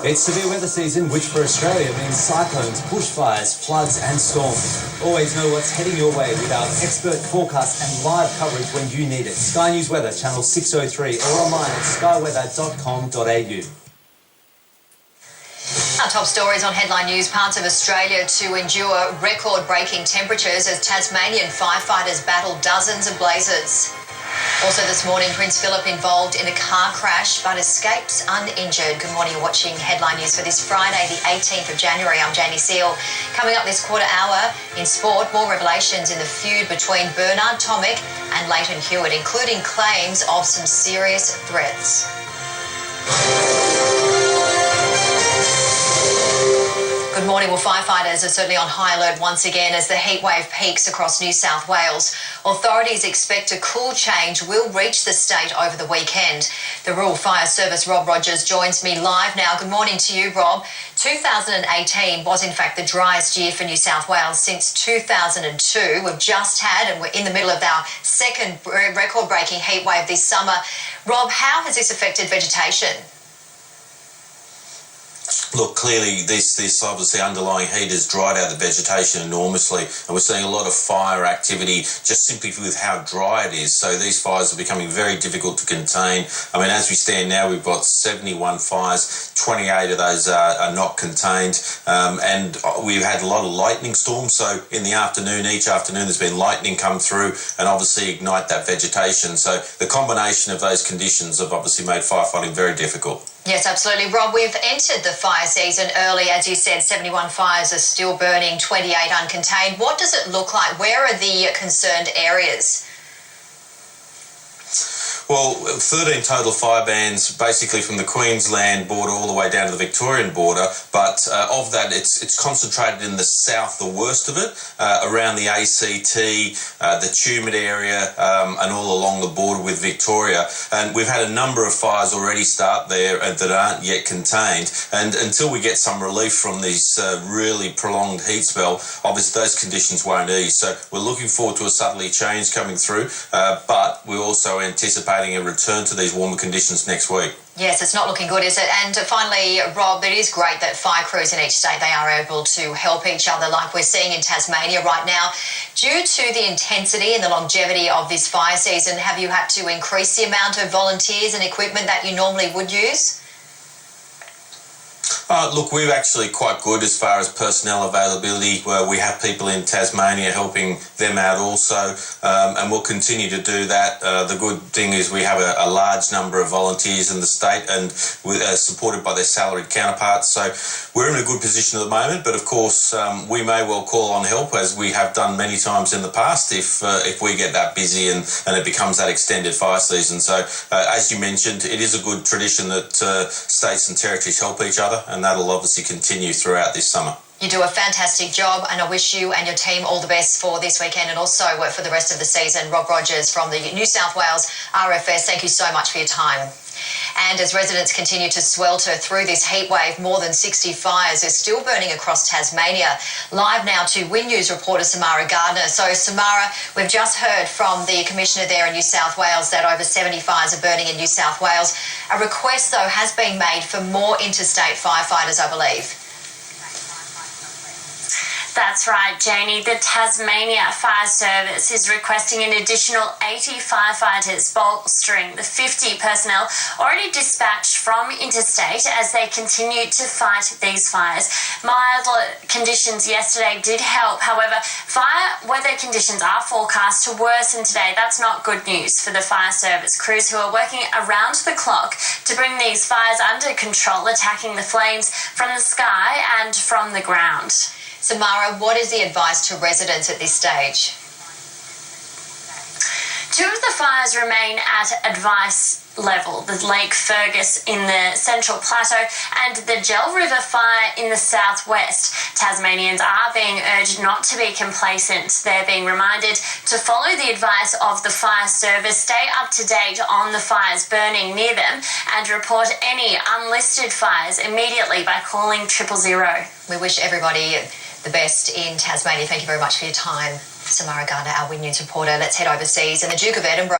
It's severe weather season, which for Australia means cyclones, bushfires, floods and storms. Always know what's heading your way with our expert forecast and live coverage when you need it. Sky News Weather, channel 603 or online at skyweather.com.au. Our top stories on headline news: parts of Australia to endure record-breaking temperatures as Tasmanian firefighters battle dozens of blazes. Also this morning, Prince Philip involved in a car crash but escapes uninjured. Good morning, you're watching headline news for this Friday, the 18th of January. I'm Janie Seal. Coming up this quarter hour in sport, more revelations in the feud between Bernard Tomic and Leighton Hewitt, including claims of some serious threats. Good morning. Well, firefighters are certainly on high alert once again as the heatwave peaks across New South Wales. Authorities expect a cool change will reach the state over the weekend. The Rural Fire Service, Rob Rogers, joins me live now. Good morning to you, Rob. 2018 was in fact the driest year for New South Wales since 2002. We've just had, and we're in the middle of our second record-breaking heatwave this summer. Rob, how has this affected vegetation? Look, clearly this obviously underlying heat has dried out the vegetation enormously, and we're seeing a lot of fire activity just simply with how dry it is. So these fires are becoming very difficult to contain. I mean, as we stand now, we've got 71 fires, 28 of those are not contained, and we've had a lot of lightning storms. So in the afternoon, each afternoon, there's been lightning come through and obviously ignite that vegetation. So the combination of those conditions have obviously made firefighting very difficult. Yes, absolutely. Rob, we've entered the fire season early. As you said, 71 fires are still burning, 28 uncontained. What does it look like? Where are the concerned areas? Well, 13 total fire bans, basically from the Queensland border all the way down to the Victorian border. But of that, it's concentrated in the south, the worst of it, around the ACT, the Tumut area, and all along the border with Victoria. And we've had a number of fires already start there that aren't yet contained. And until we get some relief from this really prolonged heat spell, obviously those conditions won't ease. So we're looking forward to a southerly change coming through, but we're also anticipating a return to these warmer conditions next week. Yes, it's not looking good, is it? And finally, Rob, it is great that fire crews in each state, they are able to help each other like we're seeing in Tasmania right now. Due to the intensity and the longevity of this fire season, have you had to increase the amount of volunteers and equipment that you normally would use? Look, we're actually quite good as far as personnel availability. We have people in Tasmania helping them out also, and we'll continue to do that. The good thing is we have a large number of volunteers in the state and we're supported by their salaried counterparts. So we're in a good position at the moment, but of course we may well call on help, as we have done many times in the past, if we get that busy and it becomes that extended fire season. So as you mentioned, it is a good tradition that states and territories help each other, and that'll obviously continue throughout this summer. You do a fantastic job, and I wish you and your team all the best for this weekend and also for the rest of the season. Rob Rogers from the New South Wales RFS, thank you so much for your time. And as residents continue to swelter through this heat wave, more than 60 fires are still burning across Tasmania. Live now to Win News reporter Samara Gardner. So Samara, we've just heard from the Commissioner there in New South Wales that over 70 fires are burning in New South Wales. A request, though, has been made for more interstate firefighters, I believe. That's right, Janie. The Tasmania Fire Service is requesting an additional 80 firefighters, bolstering the 50 personnel already dispatched from interstate as they continue to fight these fires. Mild conditions yesterday did help. However, fire weather conditions are forecast to worsen today. That's not good news for the fire service crews who are working around the clock to bring these fires under control, attacking the flames from the sky and from the ground. Samara, what is the advice to residents at this stage? 2 of the fires remain at advice level, the Lake Fergus in the Central Plateau and the Gel River fire in the southwest. Tasmanians are being urged not to be complacent. They're being reminded to follow the advice of the fire service, stay up to date on the fires burning near them and report any unlisted fires immediately by calling 000. We wish everybody the best in Tasmania. Thank you very much for your time, Samara Gardner, our Win News reporter. Let's head overseas. And the Duke of Edinburgh